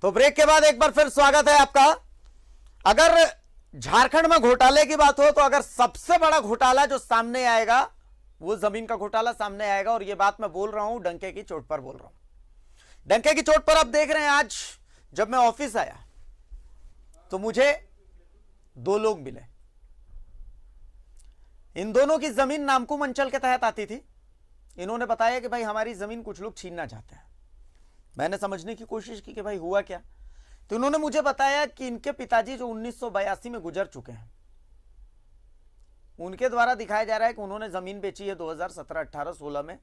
तो ब्रेक के बाद एक बार फिर स्वागत है आपका। अगर झारखंड में घोटाले की बात हो तो अगर सबसे बड़ा घोटाला जो सामने आएगा वो जमीन का घोटाला सामने आएगा। और ये बात मैं बोल रहा हूं, डंके की चोट पर बोल रहा हूं। डंके की चोट पर आप देख रहे हैं, आज जब मैं ऑफिस आया तो मुझे दो लोग मिले। इन दोनों की जमीन नामकुम अंचल के तहत आती थी। इन्होंने बताया कि भाई हमारी जमीन कुछ लोग छीनना चाहते हैं। मैंने समझने की कोशिश की कि भाई हुआ क्या। तो इन्होंने मुझे बताया कि इनके पिताजी जो 1982 में गुजर चुके हैं, उनके द्वारा दिखाया जा रहा है कि उन्होंने जमीन बेची है 2017, 18, 16 में,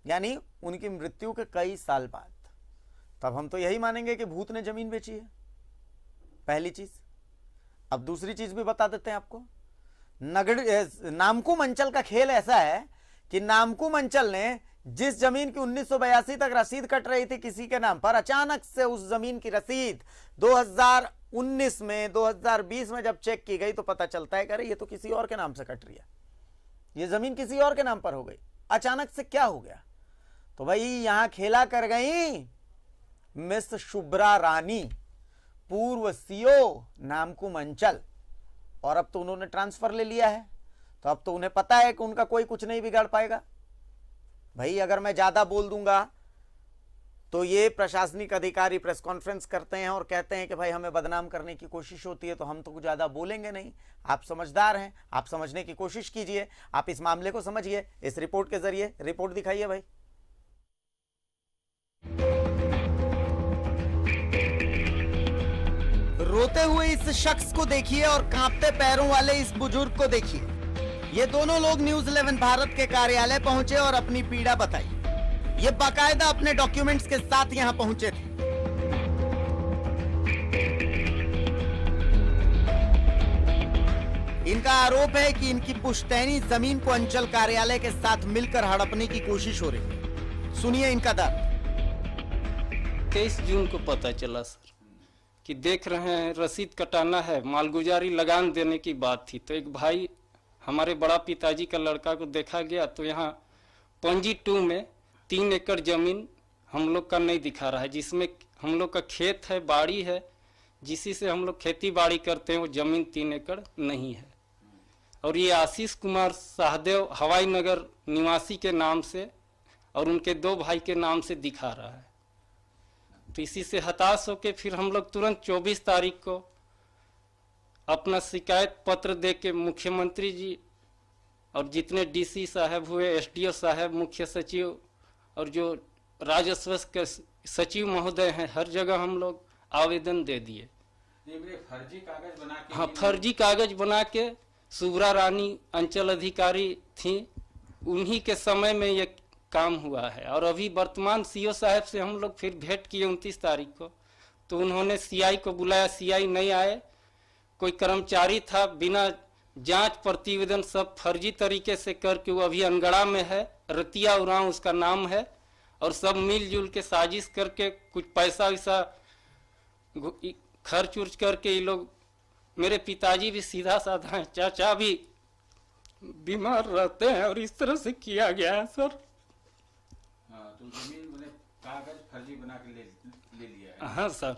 यानी उनकी मृत्यु के कई साल बाद। तब हम तो यही मानेंगे कि भूत ने जमीन बेची है, पहली चीज। अब दूसरी चीज भी बता देते हैं आपको। नामकुम अंचल का खेल ऐसा है कि नामकुम अंचल ने जिस जमीन की 1982 तक रसीद कट रही थी किसी के नाम पर, अचानक से उस जमीन की रसीद 2019 में 2020 में जब चेक की गई तो पता चलता है कि अरे ये तो किसी और के नाम से कट रही है, ये जमीन किसी और के नाम पर हो गई। अचानक से क्या हो गया? तो भाई यहां खेला कर गई मिस शुभ्रा रानी, पूर्व सीओ नामकुम अंचल। और अब तो उन्होंने ट्रांसफर ले लिया है, तो अब तो उन्हें पता है कि उनका कोई कुछ नहीं बिगाड़ पाएगा। भाई अगर मैं ज्यादा बोल दूंगा तो ये प्रशासनिक अधिकारी प्रेस कॉन्फ्रेंस करते हैं और कहते हैं कि भाई हमें बदनाम करने की कोशिश होती है, तो हम तो कुछ ज्यादा बोलेंगे नहीं। आप समझदार हैं, आप समझने की कोशिश कीजिए, आप इस मामले को समझिए। इस रिपोर्ट के जरिए रिपोर्ट दिखाइए भाई। रोते हुए इस शख्स को देखिए और कांपते पैरों वाले इस बुजुर्ग को देखिए। ये दोनों लोग न्यूज 11 भारत के कार्यालय पहुंचे और अपनी पीड़ा बताई। ये बाकायदा अपने डॉक्यूमेंट्स के साथ यहां पहुंचे थे। इनका आरोप है कि इनकी पुश्तैनी जमीन को अंचल कार्यालय के साथ मिलकर हड़पने की कोशिश हो रही है। सुनिए इनका दर्द। 23 जून को पता चला सर कि देख रहे हैं रसीद कटाना है, मालगुजारी लगान देने की बात थी। तो एक भाई हमारे बड़ा पिताजी का लड़का को देखा गया, तो यहाँ पंजी 2 में 3 एकड़ जमीन हम लोग का नहीं दिखा रहा है, जिसमें हम लोग का खेत है, बाड़ी है, जिसी से हम लोग खेती बाड़ी करते हैं। वो जमीन 3 एकड़ नहीं है। और ये आशीष कुमार सहदेव हवाई नगर निवासी के नाम से और उनके 2 भाई के नाम से दिखा रहा है। तो इसी से हताश होकर फिर हम लोग तुरंत 24 तारीख को अपना शिकायत पत्र दे के मुख्यमंत्री जी और जितने डीसी साहब हुए, एसडीओ साहब, मुख्य सचिव और जो राजस्व के सचिव महोदय हैं, हर जगह हम लोग आवेदन दे दिए। फर्जी कागज बना के, हाँ, फर्जी कागज बना के शुभ्रा रानी अंचल अधिकारी थी, उन्हीं के समय में ये काम हुआ है। और अभी वर्तमान सीओ साहब से हम लोग फिर भेंट किए 29 तारीख को, तो उन्होंने सीआई को बुलाया, सीआई नहीं आए। कोई कर्मचारी था, बिना जांच प्रतिवेदन सब फर्जी तरीके से करके, वो अभी अनगढ़ा में है, रतिया उरांव उसका नाम है। और सब मिलजुल के साजिश करके कुछ पैसा वैसा खर्च उर्च करके ये लोग, मेरे पिताजी भी सीधा साधा हैं, चाचा भी बीमार रहते हैं, और इस तरह से किया गया है सर। तो जमीन मैंने कागज फर्जी बना के ले लिया है। हाँ सर।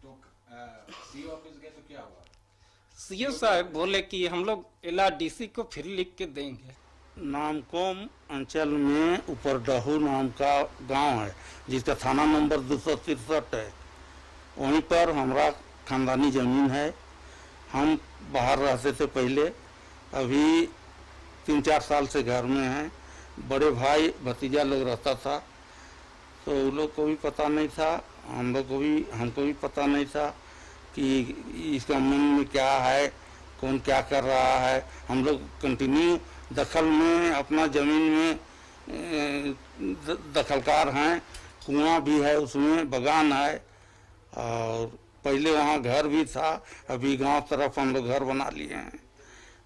तो सीओ ऑफिस गए तो क्या हुआ? सीओ साहब बोले कि हम लोग LRDC को फिर लिख के देंगे। नामकुम अंचल में ऊपरडहू नाम का गांव है, जिसका थाना नंबर 263 है। वहीं पर हमारा खानदानी ज़मीन है। हम बाहर रहते थे पहले, अभी 3-4 साल से घर में हैं। बड़े भाई भतीजा लोग रहता था, तो उन लोग को भी पता नहीं था, हमको भी पता नहीं था कि इसका मन में क्या है, कौन क्या कर रहा है। हम लोग कंटिन्यू दखल में, अपना ज़मीन में दखलकार हैं। कुआं भी है, उसमें बगान है, और पहले वहाँ घर भी था। अभी गांव तरफ हम लोग घर बना लिए हैं।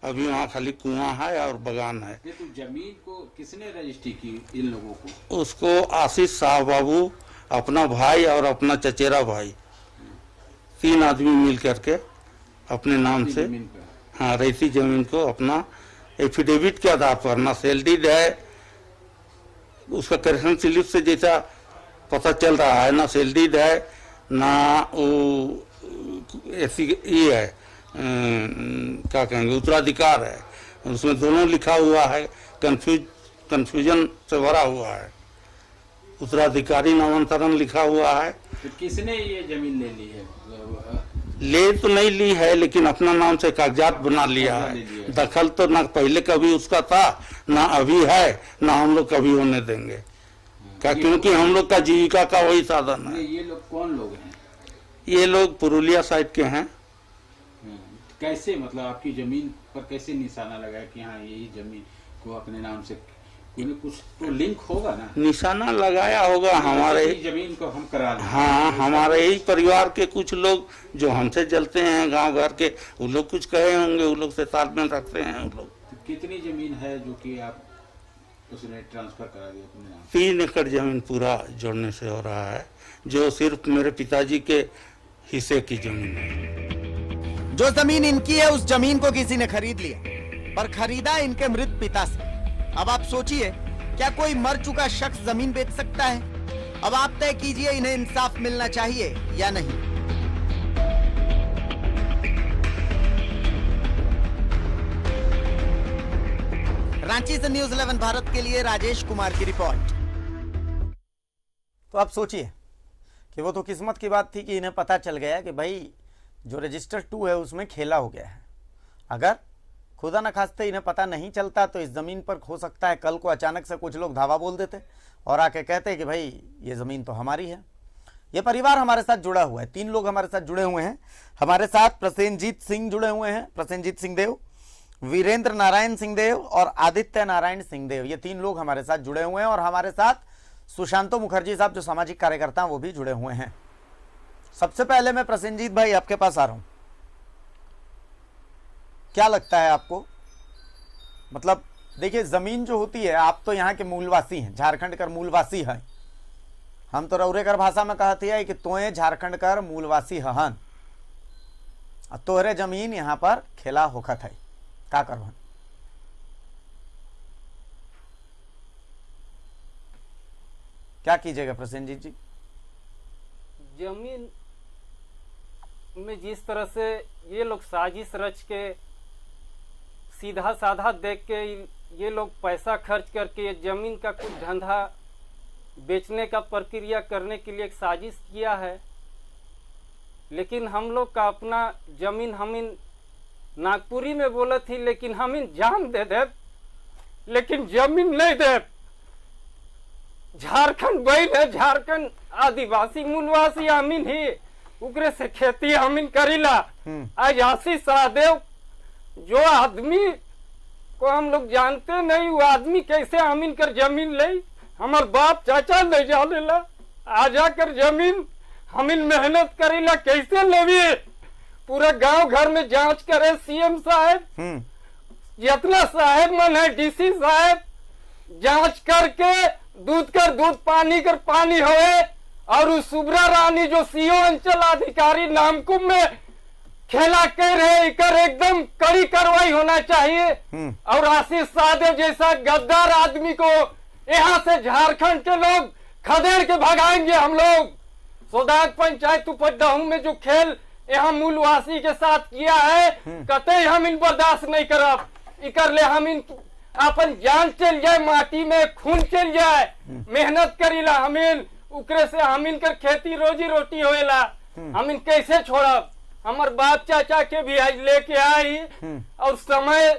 अभी वहाँ खाली कुआं है और बगान है। ये तो जमीन को किसने रजिस्ट्री की इन लोगों को? उसको आशीष साहब बाबू, अपना भाई और अपना चचेरा भाई, 3 आदमी मिल करके अपने नाम से, हाँ, रईसी जमीन को अपना एफिडेविट के आधार पर, ना सेल डीड है, उसका करेक्शन स्लिप से जैसा पता चल रहा है, ना सेल्डीड है ना वो ऐसी ये है क्या कहेंगे उत्तराधिकार है, उसमें दोनों लिखा हुआ है, कंफ्यूजन से भरा हुआ है। उत्तराधिकारी नामांतरण लिखा हुआ है। तो किसने ये जमीन ले ली है? ले तो नहीं ली है, लेकिन अपना नाम से कागजात बना लिया ले लिया है। है। दखल तो ना पहले कभी उसका था, ना अभी है, ना हम लोग कभी होने देंगे। क्या, क्योंकि हम लोग का जीविका का वही साधन है। ये लोग कौन लोग हैं? ये लोग पुरुलिया साइड के हैं। कैसे, मतलब आपकी जमीन पर कैसे निशाना लगाया कि हाँ यही जमीन को अपने नाम से, कुछ तो लिंक होगा ना? निशाना लगाया होगा हमारे इस जमीन को हम करा दें। हाँ, हमारे ही परिवार के कुछ लोग जो हमसे जलते हैं गांव घर के, वो लोग कुछ कहे होंगे, वो लोग से तालमेल रखते हैं। वो लोग तो कितनी जमीन है जो कि आप उसने ट्रांसफर करा दिया अपने नाम? 3 एकड़ जमीन पूरा जोड़ने से हो रहा है, जो सिर्फ मेरे पिताजी के हिस्से की जमीन है। जो जमीन इनकी है उस जमीन को किसी ने खरीद लिया, पर खरीदा इनके मृत पिता से। अब आप सोचिए, क्या कोई मर चुका शख्स जमीन बेच सकता है? अब आप तय कीजिए, इन्हें इंसाफ मिलना चाहिए या नहीं। रांची से न्यूज़ 11 भारत के लिए राजेश कुमार की रिपोर्ट। तो आप सोचिए कि वो तो किस्मत की बात थी कि इन्हें पता चल गया कि भाई जो रजिस्टर 2 है उसमें खेला हो गया है। अगर खुदा न खास्ते इन्हें पता नहीं चलता तो इस ज़मीन पर हो सकता है कल को अचानक से कुछ लोग धावा बोल देते और आके कहते कि भाई ये ज़मीन तो हमारी है। ये परिवार हमारे साथ जुड़ा हुआ है, 3 लोग हमारे साथ जुड़े हुए हैं। हमारे साथ प्रसेनजीत सिंह जुड़े हुए हैं, प्रसेनजीत सिंह देव, वीरेंद्र नारायण सिंह देव और आदित्य नारायण सिंह देव। ये 3 लोग हमारे साथ जुड़े हुए हैं और हमारे साथ सुशांतो मुखर्जी साहब जो सामाजिक कार्यकर्ता हैं वो भी जुड़े हुए हैं। सबसे पहले मैं प्रसेनजीत भाई आपके पास आ रहा हूं। क्या लगता है आपको, मतलब देखिए जमीन जो होती है, आप तो यहाँ के मूलवासी हैं, झारखंड कर मूलवासी हैं। हम तो रौरेकर भाषा में कहते हैं कि तोए झारखंड कर मूलवासी हन, तोहरे जमीन यहाँ पर खेला होखत है, का करबन? क्या कीजिएगा प्रसेनजीत जी? जमीन में जिस तरह से ये लोग साजिश रच के सीधा साधा देख के ये लोग पैसा खर्च करके ये जमीन का कुछ धंधा बेचने का प्रक्रिया करने के लिए एक साजिश किया है। लेकिन हम लोग का अपना जमीन हम इन नागपुरी में बोला थी, लेकिन हम इन जान दे दे, लेकिन जमीन नहीं दे। झारखंड बहन है, झारखंड आदिवासी मूलवासी अमीन ही उगरे से खेती अमीन करीला। आज आशीष सहदेव जो आदमी को हम लोग जानते नहीं, वो आदमी कैसे अमीन कर जमीन ले? हमार बाप चाचा ले जा लेला, आ जाकर जमीन हमीन मेहनत करीला कैसे लेवी? पूरा गांव घर में जांच करे सीएम साहब, जितना साहब मन है डीसी साहब, जांच करके दूध कर दूध, पानी कर पानी होए। और उस सुब्रा रानी जो सीओ अंचल अधिकारी नामकुम में खेला कर रहे, कर एकदम कड़ी कार्रवाई होना चाहिए। और आशीष साहदेव जैसा गद्दार आदमी को यहाँ से झारखंड के लोग खदेड़ के भगाएंगे हम लोग। सोदाग पंचायत उपदहू में जो खेल यहाँ मूलवासी के साथ किया है, कतई हम इन बर्दाश्त नहीं करब। इकर ले हम इन अपन जान चल जाए, माटी में खून चल जाए, मेहनत करीला हमीन, उकरे से हमीन कर खेती रोजी रोटी होएला, हमीन कैसे छोड़ब? हमार बाप चाचा के भी आज लेके आई और समय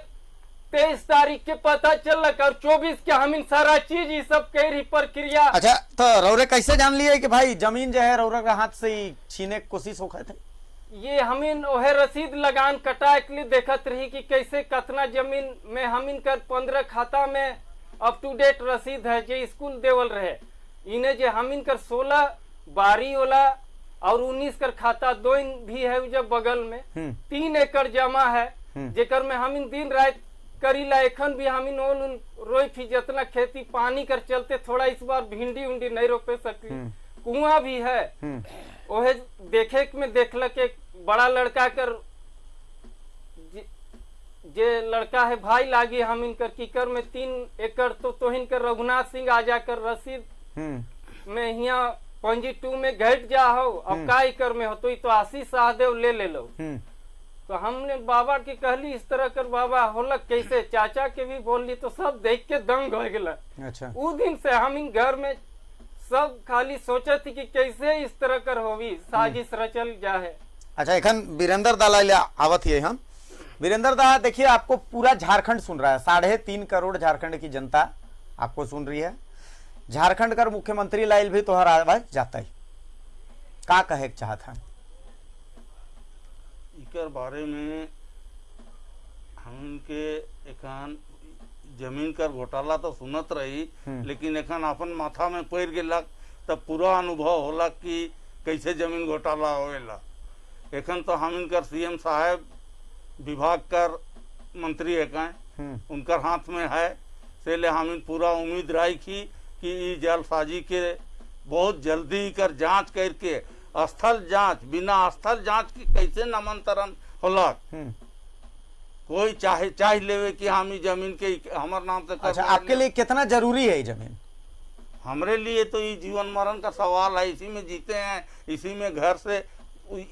23 तारीख के पता चलक और 24 के हमीन सारा चीज ये सब कह रही प्रक्रिया। अच्छा, तो रौरे कैसे जान लिए कि भाई जमीन जो है रौरे का हाथ से ही छीने की कोशिश हो थे? ये हमीन ओहे रसीद लगान कटाए के लिए देखत रही कि कैसे कतना जमीन में हमीन कर 15 खाता में अप टू डेट रसीद है जो स्कूल देवल रहे। इन्हें जो हमीन कर 16 बारी होला और 19 कर खाता 2 भी है जब बगल में 3 एकड़ जमा है, जेकर में हमीन दिन रात करीला। एखन भी हमीन ओल रोई थी जितना खेती पानी कर चलते थोड़ा इस बार भिंडी उंडी नहीं रोपे सकली, कुआं भी है। ओहे देखे में देखलक एक बड़ा लड़का कर जे लड़का है भाई लागी हम इनकर कीकर में 3 एकड़ तो तोहिन कर रघुनाथ सिंह आ जाकर रसीद में यहाँ पंजी 2 में घट जा हो, अब का कर में हो तो आशीष सहदेव ले लो। तो हमने बाबा के कहली इस तरह कर बाबा होलक कैसे, चाचा के भी बोलली तो सब देख के दंग हो गया। अच्छा, उ दिन से हम इन घर में सब खाली सोचे थी कि कैसे इस तरह कर होवी साजिश रचल जाए। अच्छा, एखन वीरेंद्र दा आवत है। हम वीरेंद्र दा देखिए, आपको पूरा झारखंड सुन रहा है, 3.5 करोड़ झारखंड की जनता आपको सुन रही है। झारखंड कर मुख्यमंत्री लाइल भी तोहर आवाज जाता है, का कहे चाहत है इकर बारे में? हम के एखान जमीन कर घोटाला तो सुनत रही, लेकिन एखान अपन माथा में पैर गेलक तब पूरा अनुभव होला कि कैसे जमीन घोटाला होएला। एखन तो हम इनकर सीएम साहब विभाग कर मंत्री है, उनकर हाथ में है, से ले हम पूरा उम्मीद रही कि जालसाजी के बहुत जल्दी कर जांच करके स्थल जांच, बिना स्थल जांच की कैसे नामांतरण होला। कोई चाहे लेवे कि हम ई जमीन के हमार नाम से। अच्छा, आपके लिए कितना जरूरी है ये जमीन? हमरे लिए तो ये जीवन मरण का सवाल है, इसी में जीते हैं, इसी में घर से,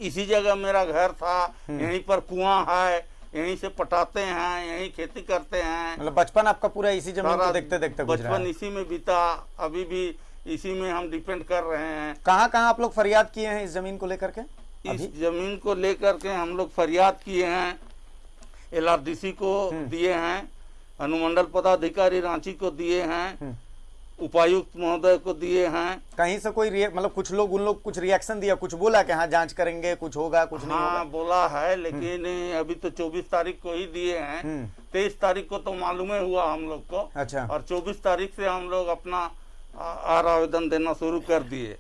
इसी जगह मेरा घर था, यहीं पर कुआं है, यहीं से पटाते हैं, यहीं खेती करते हैं। मतलब बचपन आपका पूरा इसी जमीन को देखते देखते गुजरा है। बचपन इसी में बीता, अभी भी इसी में हम डिपेंड कर रहे हैं। कहाँ कहाँ आप लोग फरियाद किए हैं इस जमीन को लेकर के? इस जमीन को लेकर के हम लोग फरियाद किए हैं, LRDC को दिए हैं, अनुमंडल पदाधिकारी रांची को दिए हैं, उपायुक्त महोदय को दिए हैं। कहीं से कोई मतलब कुछ लोग, उन लोग कुछ रिएक्शन दिया, कुछ बोला कि हाँ जांच करेंगे, कुछ होगा, कुछ नहीं होगा? हाँ बोला है, लेकिन अभी तो 24 तारीख को ही दिए हैं। 23 तारीख को तो मालूम हुआ हम लोग को। अच्छा, और 24 तारीख से हम लोग अपना आवेदन देना शुरू कर दिए।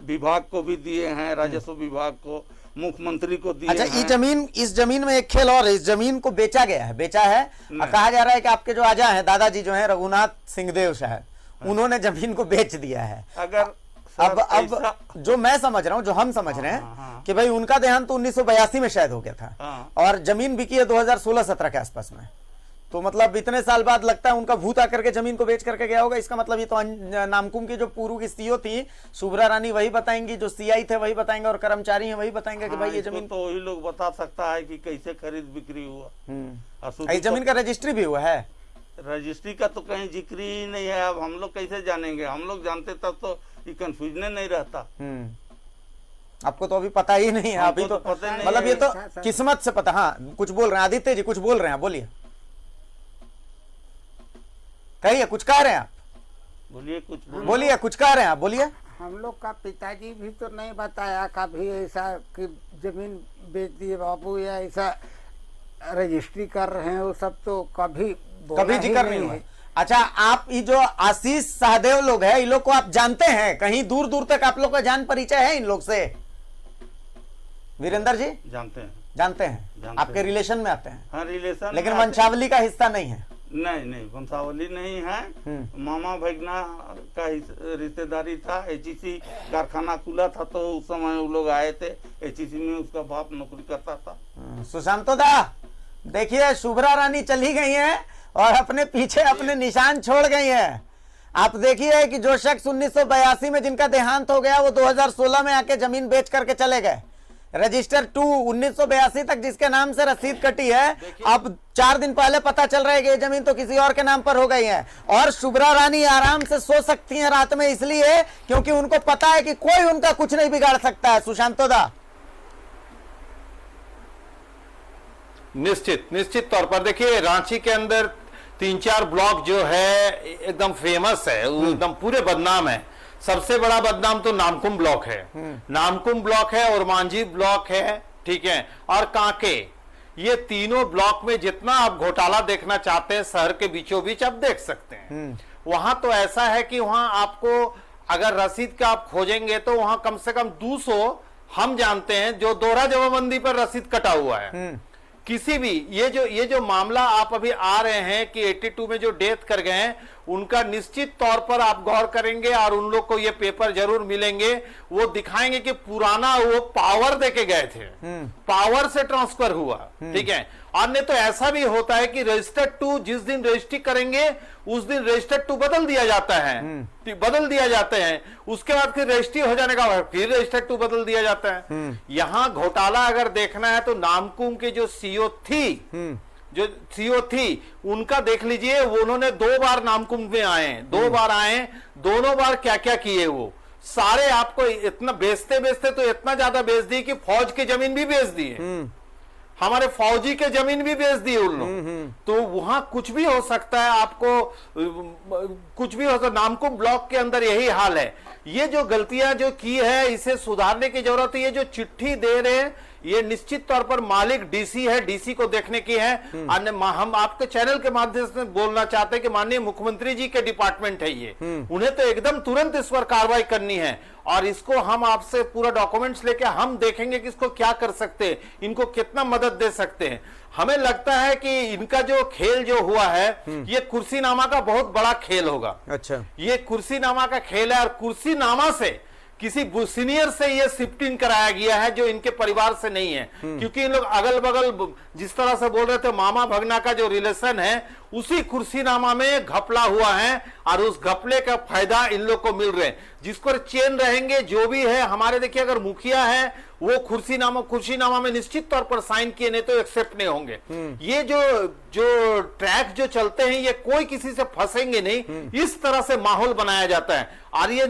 विभाग को भी दिए हैं, राजस्व विभाग को, मुख्यमंत्री को दिए। अच्छा, इस जमीन में एक खेल और है, इस जमीन को बेचा गया है, बेचा है। कहा जा रहा है कि आपके जो आजा हैं, दादाजी जो हैं रघुनाथ सिंहदेव साहब, उन्होंने जमीन को बेच दिया है। अगर अब जो मैं समझ रहा हूँ, जो हम समझ रहे हैं कि भाई उनका देहांत तो 1982 में शायद हो गया था, और जमीन बिकी है 2016-17 के आसपास में। तो मतलब इतने साल बाद लगता है उनका भूत आकर के जमीन को बेच करके गया होगा। इसका मतलब ये तो नामकुम की जो पूर्व की सीईओ थी शुभ्रा रानी वही बताएंगी, जो सीआई थे वही बताएंगे, और कर्मचारी हैं वही बताएंगे कि भाई ये जमीन तो वही लोग बता सकता है कि कैसे खरीद बिक्री हुआ। इस जमीन का रजिस्ट्री भी हुआ है? रजिस्ट्री का तो कहीं जिक्र ही नहीं है। अब हम लोग कैसे जानेंगे? हम लोग जानते तब तो ये कंफ्यूजन नहीं रहता। आपको तो अभी पता ही नहीं है, अभी तो मतलब ये तो किस्मत से पता। हाँ, कुछ बोल रहे हैं आदित्य जी, कुछ बोल रहे हैं, बोलिए, कहिए, कुछ कह रहे हैं आप? बोलिए, कुछ बोलिए, कुछ कह रहे हैं आप, बोलिए। हम लोग का पिताजी भी तो नहीं बताया कभी ऐसा कि जमीन बेच दिए बाबू, या ऐसा रजिस्ट्री कर रहे हैं, वो सब तो कभी जिक्र नहीं हुआ। अच्छा, आप ये जो आशीष सहदेव लोग हैं, इन लोग को आप जानते हैं? कहीं दूर दूर तक आप लोग का जान परिचय है इन लोग से? वीरेंद्र जी जानते हैं, आपके रिलेशन में आते हैं? हाँ, रिलेशन, लेकिन वंशावली का हिस्सा नहीं है? नहीं, वंशावली नहीं है। मामा भगना का रिश्तेदारी था। HEC कारखाना खुला था तो उस समय वो लोग आए थे। HEC में उसका बाप नौकरी करता था। सुशांतो दा, देखिए शुभ्रा रानी चली गई हैं और अपने पीछे अपने निशान छोड़ गई हैं। आप देखिए कि जो शख्स 1982 में जिनका देहांत हो गया, वो 2016 में आके जमीन बेच करके चले गए। रजिस्टर 2 1982 तक जिसके नाम से रसीद कटी है, अब 4 दिन पहले पता चल रहा है कि ये जमीन तो किसी और के नाम पर हो गई है। और शुभ्रा रानी आराम से सो सकती हैं रात में, इसलिए क्योंकि उनको पता है कि कोई उनका कुछ नहीं बिगाड़ सकता है। सुशांतो दा, निश्चित तौर पर देखिए, रांची के अंदर 3-4 ब्लॉक जो है एकदम फेमस है, एकदम पूरे बदनाम है। सबसे बड़ा बदनाम तो नामकुम ब्लॉक है, नामकुम ब्लॉक है, और मांझी ब्लॉक है, ठीक है, और कांके। ये तीनों ब्लॉक में जितना आप घोटाला देखना चाहते हैं शहर के बीचों बीच आप देख सकते हैं। वहां तो ऐसा है कि वहां आपको अगर रसीद का आप खोजेंगे तो वहां कम से कम 200 हम जानते हैं जो दोहरा जमाबंदी पर रसीद कटा हुआ है। किसी भी ये जो मामला आप अभी आ रहे हैं कि 82 में जो डेथ कर गए हैं, उनका निश्चित तौर पर आप गौर करेंगे और उन लोग को ये पेपर जरूर मिलेंगे, वो दिखाएंगे कि पुराना वो पावर देके गए थे, पावर से ट्रांसफर हुआ, ठीक है। और नहीं तो ऐसा भी होता है कि रजिस्टर्ड टू जिस दिन रजिस्ट्री करेंगे उस दिन रजिस्टर्ड टू बदल दिया जाता है, बदल दिया जाते हैं, उसके बाद फिर रजिस्ट्री हो जाने का फिर रजिस्टर्ड टू बदल दिया जाता है। यहाँ घोटाला अगर देखना है तो नामकुम के जो सीईओ थी उनका देख लीजिए, वो उन्होंने 2 बार नामकुम में आए, 2 बार आए, दोनों बार क्या क्या किए, वो सारे आपको इतना बेचते बेचते तो इतना ज्यादा बेच दी कि फौज की जमीन भी बेच दी है, हमारे फौजी के जमीन भी बेच दी उन लोग। तो वहां कुछ भी हो सकता है, आपको कुछ भी हो सकता है। नामकुम ब्लॉक के अंदर यही हाल है। ये जो गलतियां जो की है इसे सुधारने की जरूरत है। ये जो चिट्ठी दे रहे हैं ये निश्चित तौर पर मालिक डीसी है, डीसी को देखने की है। हम आपके चैनल के माध्यम से बोलना चाहते हैं कि माननीय मुख्यमंत्री जी के डिपार्टमेंट है ये, उन्हें तो एकदम तुरंत इस पर कार्रवाई करनी है और इसको हम आपसे पूरा डॉक्यूमेंट्स लेके हम देखेंगे कि इसको क्या कर सकते हैं, इनको कितना मदद दे सकते हैं। हमें लगता है कि इनका जो खेल जो हुआ है ये कुर्सीनामा का बहुत बड़ा खेल होगा। अच्छा, ये कुर्सीनामा का खेल है और कुर्सीनामा से किसी सीनियर से ये शिफ्टिंग कराया गया है जो इनके परिवार से नहीं है, क्योंकि इन लोग अगल बगल जिस तरह से बोल रहे थे मामा भगना का जो रिलेशन है उसी कुर्सीनामा में घपला हुआ है और उस घपले का फायदा इन लोग को मिल रहे हैं। जिसको चेन रहेंगे जो भी है, हमारे देखिए अगर मुखिया है वो कुर्सीनामा में निश्चित तौर पर साइन किए, नहीं तो एक्सेप्ट नहीं होंगे। ये जो ट्रैक जो चलते हैं ये कोई किसी से फंसेंगे नहीं, इस तरह से माहौल बनाया जाता है। और ये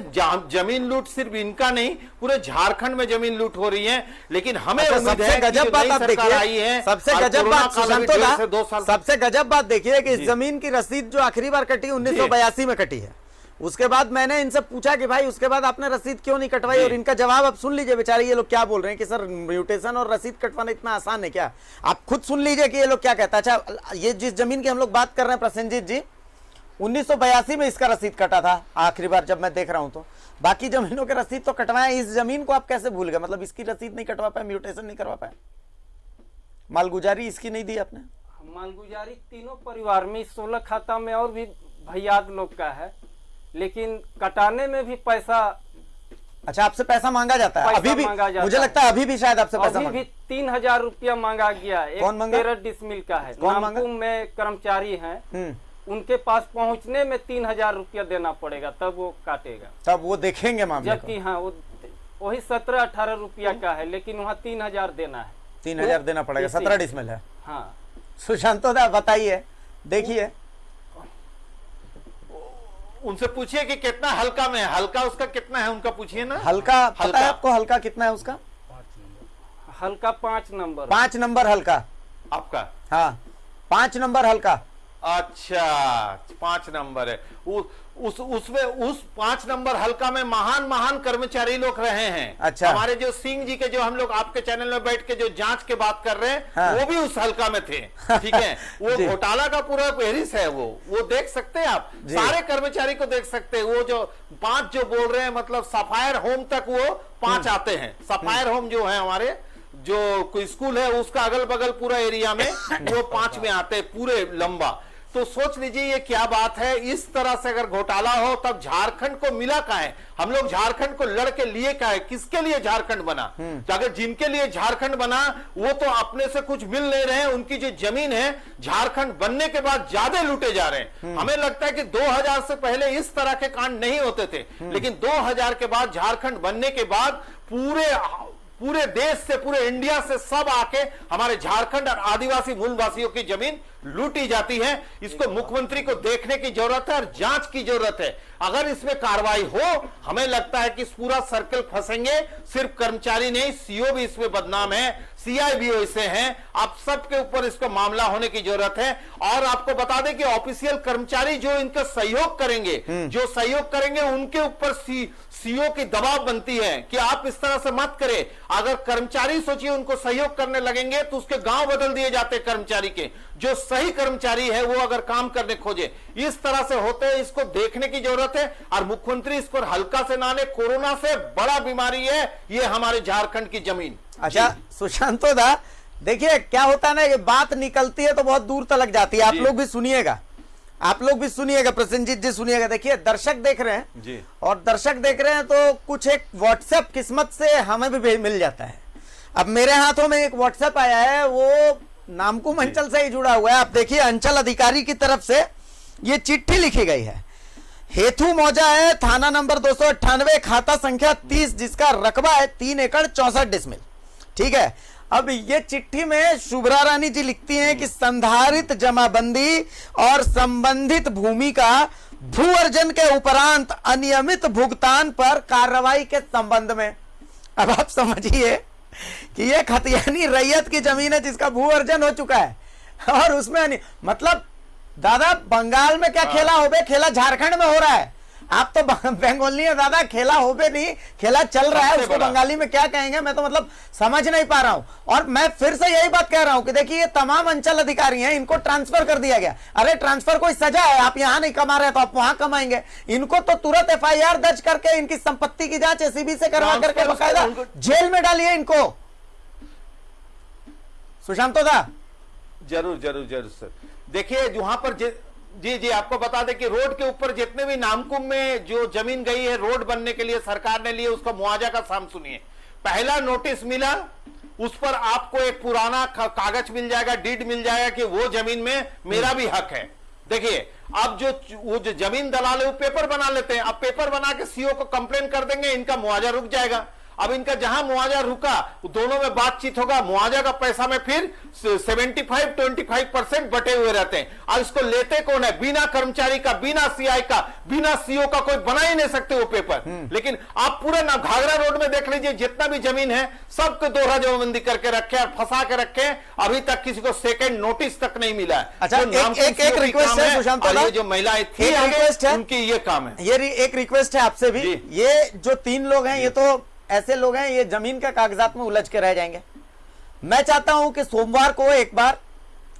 जमीन लूट सिर्फ इनका नहीं, पूरे झारखंड में जमीन लूट हो रही है। लेकिन हमें सबसे गजब बात आप देखिए, सबसे गजब बात सबसे गजब बात देखिए कि इस जमीन की रसीद जो आखिरी बार कटी 1982 में कटी है। उसके बाद मैंने इनसे पूछा कि भाई उसके बाद आपने रसीद क्यों नहीं कटवाई, और इनका जवाब आप सुन लीजिए। बेचारे ये लोग क्या बोल रहे हैं कि सर म्यूटेशन और रसीद कटवाना इतना आसान है क्या। आप खुद सुन लीजिए कि ये लोग क्या कहता है। अच्छा, ये जिस जमीन की हम लोग बात कर रहे हैं प्रसेनजीत जी, 1982 में इसका रसीद कटा था आखिरी बार जब मैं देख रहा हूं। तो बाकी जमीनों के रसीद तो कटवाए, इस जमीन को आप कैसे भूल गए? मतलब इसकी रसीद नहीं कटवा पाए, म्यूटेशन नहीं करवा पाए, मालगुजारी इसकी नहीं दी आपने? मालगुजारी तीनों परिवार में 16 खाता में और भी भैयाद लोग का है, लेकिन कटाने में भी पैसा। अच्छा, आपसे पैसा मांगा जाता है अभी भी? मुझे लगता है अभी भी शायद आपसे पैसा अभी भी 3000 रुपया मांगा गया। कौन मांगा? 13 डिसमिल का है, कौन मांगा? में कर्मचारी हैं, उनके पास पहुंचने में 3000 रुपया देना पड़ेगा, तब वो काटेगा, तब वो देखेंगे मामले। जबकि हाँ वो वही 17-18 रुपया का है, लेकिन वहाँ 3000 देना है। 3000 देना पड़ेगा। 17 डिसमिल है। हाँ, सुशांतो दा बताइए, देखिए उनसे पूछिए कि कितना हल्का में है, हल्का उसका कितना है उनका पूछिए ना। हल्का पता है आपको? हल्का कितना है उसका? हल्का 5 नंबर। 5 नंबर हल्का आपका? हाँ, 5 नंबर हल्का। अच्छा, 5 नंबर है। उसमें उस 5 नंबर हल्का में महान कर्मचारी लोग रहे हैं। अच्छा, हमारे जो सिंह जी के जो हम लोग आपके चैनल में बैठ के जो जांच के बात कर रहे हैं, हाँ, वो भी उस हल्का में थे, ठीक है। वो घोटाला का पूरा पेरिस है, वो देख सकते हैं आप, सारे कर्मचारी को देख सकते हैं। वो जो 5 जो बोल रहे हैं, मतलब सफायर होम तक वो 5 आते हैं। सफायर होम जो है हमारे जो कोई स्कूल है उसका अगल बगल पूरा एरिया में वो 5 में आते हैं, पूरे लंबा। तो सोच लीजिए ये क्या बात है। इस तरह से अगर घोटाला हो तब झारखंड को मिला का है? हम लोग झारखंड को लड़के लिए का है? किसके लिए झारखंड बना? तो अगर जिनके लिए झारखंड बना वो तो अपने से कुछ मिल नहीं रहे हैं, उनकी जो जमीन है झारखंड बनने के बाद ज्यादा लूटे जा रहे हैं। हमें लगता है कि 2000 से पहले इस तरह के कांड नहीं होते थे, लेकिन 2000 के बाद झारखंड बनने के बाद पूरे देश से, पूरे इंडिया से सब आके हमारे झारखंड और आदिवासी मूलवासियों की जमीन लूटी जाती है। इसको मुख्यमंत्री को देखने की जरूरत है और जांच की जरूरत है। अगर इसमें कार्रवाई हो, हमें लगता है कि इस पूरा सर्कल फंसेंगे। सिर्फ कर्मचारी नहीं, सीओ भी इसमें बदनाम है, सीआई भी ऐसे हैं। आप सबके ऊपर इसको मामला होने की जरूरत है। और आपको बता दें कि ऑफिशियल कर्मचारी जो इनका सहयोग करेंगे, उनके ऊपर सीओ की दबाव बनती है कि आप इस तरह से मत करें। अगर कर्मचारी सोचिए उनको सहयोग करने लगेंगे तो उसके गांव बदल दिए जाते कर्मचारी के। जो सही कर्मचारी है वो अगर काम करने खोजे, इस तरह से होते हैं। इसको देखने की जरूरत है और मुख्यमंत्री इसको हल्का से ना ले। कोरोना से बड़ा बीमारी है ये हमारे झारखंड की जमीन। अच्छा सुशांतो दा, देखिए क्या होता है ना, ये बात निकलती है तो बहुत दूर तक जाती है। आप लोग भी सुनिएगा। आप लोग भी सुनिएगा, प्रसेनजीत जी सुनिएगा। देखिए दर्शक देख रहे हैं जी। और दर्शक देख रहे हैं तो कुछ एक व्हाट्सएप किस्मत से हमें भी मिल जाता है। अब मेरे हाथों में एक व्हाट्सएप आया है, वो नामकुम अंचल से ही जुड़ा हुआ है। आप देखिए अंचल अधिकारी की तरफ से ये चिट्ठी लिखी गई है। हेतु मौजा है, थाना नंबर 298, खाता संख्या 30, जिसका रकबा है 3 एकड़ 64 डिसमिल। ठीक है। अब ये चिट्ठी में शुभ्रा रानी जी लिखती हैं कि संधारित जमाबंदी और संबंधित भूमि का भू अर्जन के उपरांत अनियमित भुगतान पर कार्रवाई के संबंध में। अब आप समझिए कि ये खतियानी रैयत की जमीन है जिसका भू अर्जन हो चुका है और उसमें मतलब दादा बंगाल में क्या खेला होबे, खेला झारखंड में हो रहा है। आप तो बंगाली है दादा, खेला होबे नहीं, खेला चल रहा है। उसको बंगाली में क्या कहेंगे मैं तो मतलब समझ नहीं पा रहा हूं। और मैं फिर से यही बात कह रहा हूं कि देखिए ये तमाम अंचल अधिकारी हैं, इनको ट्रांसफर कर दिया गया। अरे ट्रांसफर कोई सजा है, आप यहां नहीं कमा रहे तो आप वहां कमाएंगे। इनको तो तुरंत FIR दर्ज करके इनकी संपत्ति की जांच ACB से करवा करके बकायदा जेल में डालिए इनको। सुशांतो दा। जरूर जरूर जरूर सर। देखिए वहां पर जी जी आपको बता दें कि रोड के ऊपर जितने भी नामकुम में जो जमीन गई है रोड बनने के लिए सरकार ने लिए, उसका मुआवजा का साम सुनिए। पहला नोटिस मिला, उस पर आपको एक पुराना कागज मिल जाएगा, डीड मिल जाएगा कि वो जमीन में मेरा भी हक है। देखिए अब वो जो जमीन दलाल है वो पेपर बना लेते हैं। अब पेपर बना के CO को कंप्लेन कर देंगे, इनका मुआवजा रुक जाएगा। अब इनका जहां मुआवजा रुका दोनों में बातचीत होगा, मुआवजा का पैसा में फिर 75-25% बटे हुए रहते हैं। अब इसको लेते कौन है? बिना कर्मचारी का, बिना CI का, बिना CO का कोई बना ही नहीं सकते वो पेपर। लेकिन आप पूरे ना घाघरा रोड में देख लीजिए, जितना भी जमीन है सबको दोहरा जमाबंदी करके रखे और फंसा के रखे। अभी तक किसी को सेकंड नोटिस तक नहीं मिला है। अच्छा एक रिक्वेस्ट है सुशांत, ये जो महिलाएं थी उनकी ये काम है। ये एक रिक्वेस्ट है आपसे भी, ये जो 3 लोग हैं ये तो ऐसे लोग हैं ये जमीन के कागजात में उलझ के रह जाएंगे। मैं चाहता हूं कि सोमवार को एक बार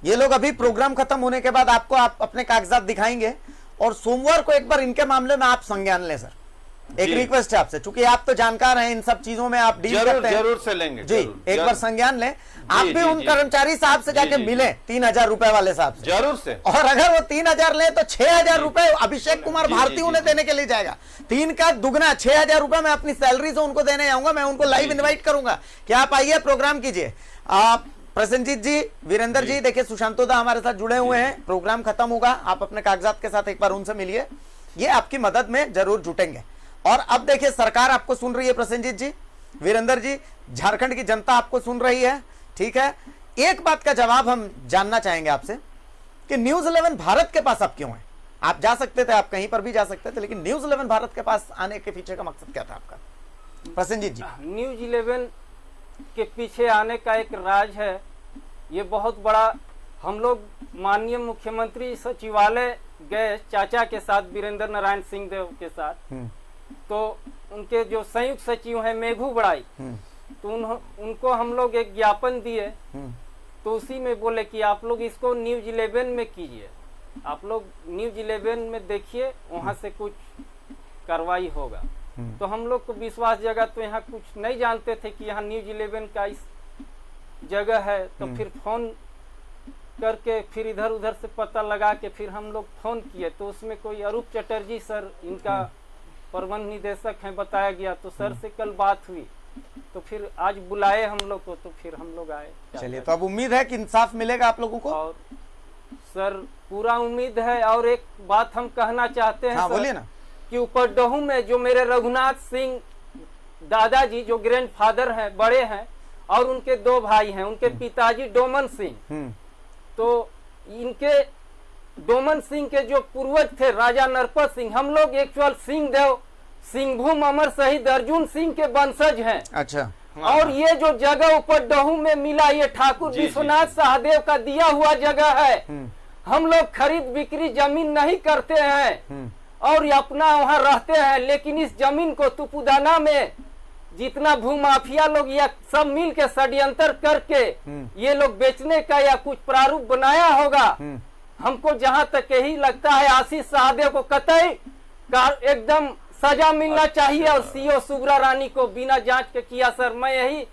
ये लोग, अभी प्रोग्राम खत्म होने के बाद आपको आप अपने कागजात दिखाएंगे और सोमवार को एक बार इनके मामले में आप संज्ञान लें सर। एक रिक्वेस्ट है आपसे, चूंकि आप तो जानकार हैं इन सब चीजों में, आप डील करते हैं। जरूर से लेंगे जी, एक बार संज्ञान लें। आप भी उन कर्मचारी साहब से जाके मिले, 3000 रुपए वाले साहब से जरूर से। और अगर वो 3000 ले तो 6000 रुपए अभिषेक कुमार भारती उन्हें देने के लिए जाएगा। 3 का दुगना 6000 रुपए मैं अपनी सैलरी से उनको देने जाऊंगा। मैं उनको लाइव इन्वाइट करूंगा कि आप आइए प्रोग्राम कीजिए। आप प्रसेनजीत जी, वीरेंद्र जी, देखिए सुशांतो दा हमारे साथ जुड़े हुए हैं। प्रोग्राम खत्म होगा, आप अपने कागजात के साथ एक बार उनसे मिलिए, ये आपकी मदद में जरूर जुटेंगे। और अब देखिए सरकार आपको सुन रही है, प्रसेनजीत जी, वीरेंद्र जी, झारखंड की जनता आपको सुन रही है। ठीक है, एक बात का जवाब हम जानना चाहेंगे आपसे कि न्यूज़ 11 भारत के पास आप क्यों हैं? आप जा सकते थे, आप कहीं पर भी जा सकते थे, लेकिन न्यूज़ 11 भारत के पास आने के पीछे का मकसद क्या था आपका? प्रसेनजीत जी। न्यूज़ 11 के पीछे आने का एक राज है, ये बहुत बड़ा। हम लोग माननीय मुख्यमंत्री सचिवालय गए चाचा के साथ, वीरेंद्र नारायण सिंह देव के साथ, तो उनके जो संयुक्त सचिव हैं मेघू बड़ाई, तो उनको हम लोग एक ज्ञापन दिए, तो उसी में बोले कि आप लोग इसको न्यूज़ 11 में कीजिए, आप लोग न्यूज़ 11 में देखिए, वहां से कुछ कार्रवाई होगा। तो हम लोग को विश्वास जगा, तो यहाँ कुछ नहीं जानते थे कि यहाँ न्यूज़ 11 का इस जगह है। तो फिर फोन करके फिर इधर उधर से पता लगा के फिर हम लोग फोन किए, तो उसमें कोई अरूप चटर्जी सर, इनका प्रबंध निदेशक हैं, बताया गया। तो सर से कल बात हुई, तो फिर आज बुलाए हम लोग को, तो फिर हम लोग आए। चलिए, तो अब उम्मीद है कि इंसाफ मिलेगा आप लोगों को। और सर पूरा उम्मीद है। और एक बात हम कहना चाहते हैं, हाँ, बोलिए ना, कि ऊपरडहू में जो मेरे रघुनाथ सिंह दादाजी जो ग्रैंडफादर हैं, बड़े हैं, और उनके 2 भाई हैं, उनके पिताजी डोमन सिंह, तो इनके डोमन सिंह के जो पूर्वज थे राजा नरपत सिंह, हम लोग एक्चुअल सिंह देव सिंहभूम अमर शहीद अर्जुन सिंह के वंशज हैं। अच्छा। और ये जो जगह ऊपरडहू में मिला, ये ठाकुर विश्वनाथ सहदेव का दिया हुआ जगह है। हम लोग खरीद बिक्री जमीन नहीं करते हैं और अपना वहाँ रहते हैं, लेकिन इस जमीन को तुपुदाना में जितना भूमाफिया लोग या सब मिल के षड्यंत्र करके ये लोग बेचने का या कुछ प्रारूप बनाया होगा। हमको जहां तक यही लगता है, आशीष सहदेव को कतई एकदम सजा मिलना चाहिए और CO शुभ्रा रानी को बिना जांच के किया। सर मैं यही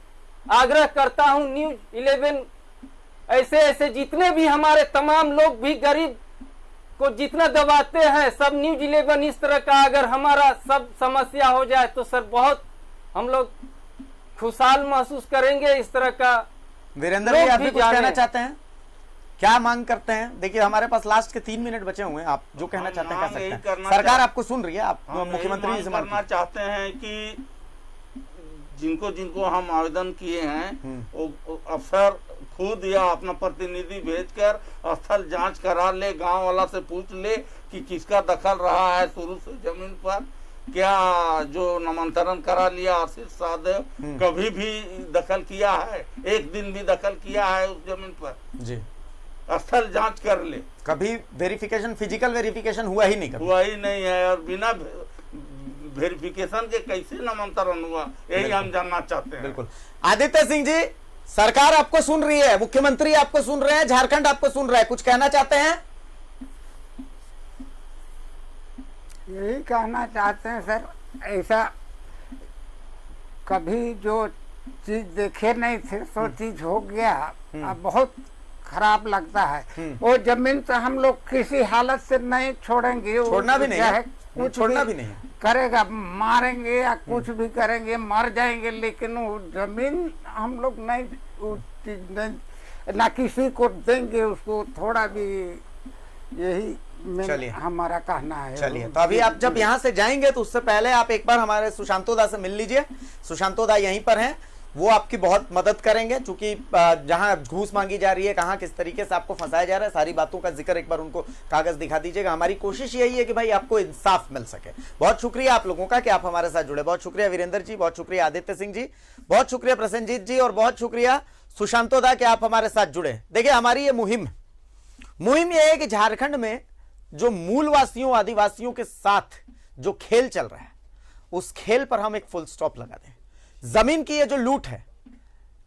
आग्रह करता हूं, न्यूज़ 11 ऐसे ऐसे जितने भी हमारे तमाम लोग भी गरीब को जितना दबाते हैं सब न्यूज 11 इस तरह का अगर हमारा सब समस्या हो जाए तो सर बहुत हम लोग खुशहाल महसूस करेंगे। इस तरह का वीरेंद्र लोग जी आप भी भी कुछ जाने। कहना चाहते हैं? क्या मांग करते हैं? देखिए हमारे पास लास्ट के 3 मिनट बचे हुए हैं, आप जो कहना चाहते हैं कह सकते हैं। सरकार आपको सुन रही है, आप मुख्यमंत्री जी से मांग करना चाहते हैं कि जिनको जिनको हम आवेदन किए हैं वो अफसर खुद या अपना प्रतिनिधि भेजकर स्थल जांच करा ले, गांव वाला से पूछ ले कि किसका दखल रहा है शुरू से जमीन पर, क्या जो नामांतरण करा लिया आशीष सहदेव कभी भी दखल किया है, एक दिन भी दखल किया है उस जमीन पर, जी स्थल जांच कर ले। कभी वेरिफिकेशन, फिजिकल वेरिफिकेशन हुआ ही नहीं कभी। हुआ ही नहीं है, और बिना वेरिफिकेशन के कैसे नामांतरण हुआ, यही हम जानना चाहते हैं। बिल्कुल। आदित्य सिंह जी, सरकार आपको सुन रही है, मुख्यमंत्री आपको सुन रहे हैं, झारखंड आपको सुन रहा है, कुछ कहना चाहते हैं? यही कहना चाहते हैं सर, ऐसा कभी जो चीज देखे नहीं थे सो चीज हो गया, अब बहुत खराब लगता है। वो जमीन तो हम लोग किसी हालत से नहीं छोड़ेंगे, छोड़ना भी नहीं है, कुछ छोड़ना भी नहीं है। करेगा, मारेंगे या कुछ भी करेंगे, मर जाएंगे, लेकिन वो जमीन हम लोग नहीं, वो चीज नहीं ना किसी को देंगे उसको थोड़ा भी। यही चलिए। हमारा कहना है। चलिए, तो अभी आप जब यहाँ से जाएंगे तो उससे पहले आप एक बार हमारे सुशांतोदा से मिल लीजिए। सुशांतोदा यहीं पर हैं, वो आपकी बहुत मदद करेंगे, क्योंकि जहां घूस मांगी जा रही है, कहां किस तरीके से आपको फंसाया जा रहा है, सारी बातों का जिक्र एक बार उनको कागज दिखा दीजिएगा। हमारी कोशिश यही है कि भाई आपको इंसाफ मिल सके। बहुत शुक्रिया आप लोगों का कि आप हमारे साथ जुड़े। बहुत शुक्रिया वीरेंद्र जी, बहुत शुक्रिया आदित्य सिंह जी, बहुत शुक्रिया प्रसन्नजीत जी, और बहुत शुक्रिया सुशांतोदा कि आप हमारे साथ जुड़े। देखिए हमारी ये मुहिम ये है कि झारखंड में जो मूलवासियों आदिवासियों के साथ जो खेल चल रहा है, उस खेल पर हम एक फुल स्टॉप लगा दें। जमीन की ये जो लूट है,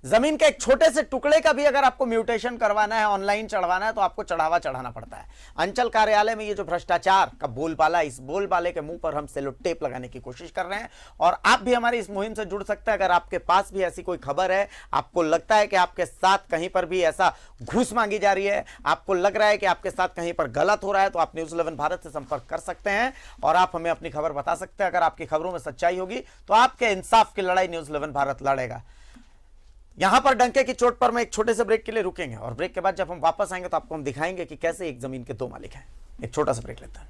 जमीन के एक छोटे से टुकड़े का भी अगर आपको म्यूटेशन करवाना है, ऑनलाइन चढ़वाना है, तो आपको चढ़ावा चढ़ाना पड़ता है। अंचल कार्यालय में ये जो भ्रष्टाचार का बोलबाला, इस बोलबाले के मुंह पर हम सेलो टेप लगाने की कोशिश कर रहे हैं। और आप भी हमारी इस मुहिम से जुड़ सकते हैं। अगर आपके पास भी ऐसी कोई खबर है, आपको लगता है कि आपके साथ कहीं पर भी ऐसा घूस मांगी जा रही है, आपको लग रहा है कि आपके साथ कहीं पर गलत हो रहा है, तो आप न्यूज़ 11 भारत से संपर्क कर सकते हैं और आप हमें अपनी खबर बता सकते हैं। अगर आपकी खबरों में सच्चाई होगी तो आपके इंसाफ की लड़ाई न्यूज़ 11 भारत लड़ेगा। यहां पर डंके की चोट पर मैं एक छोटे से ब्रेक के लिए रुकेंगे, और ब्रेक के बाद जब हम वापस आएंगे तो आपको हम दिखाएंगे कि कैसे एक जमीन के 2 मालिक हैं। एक छोटा सा ब्रेक लेते हैं।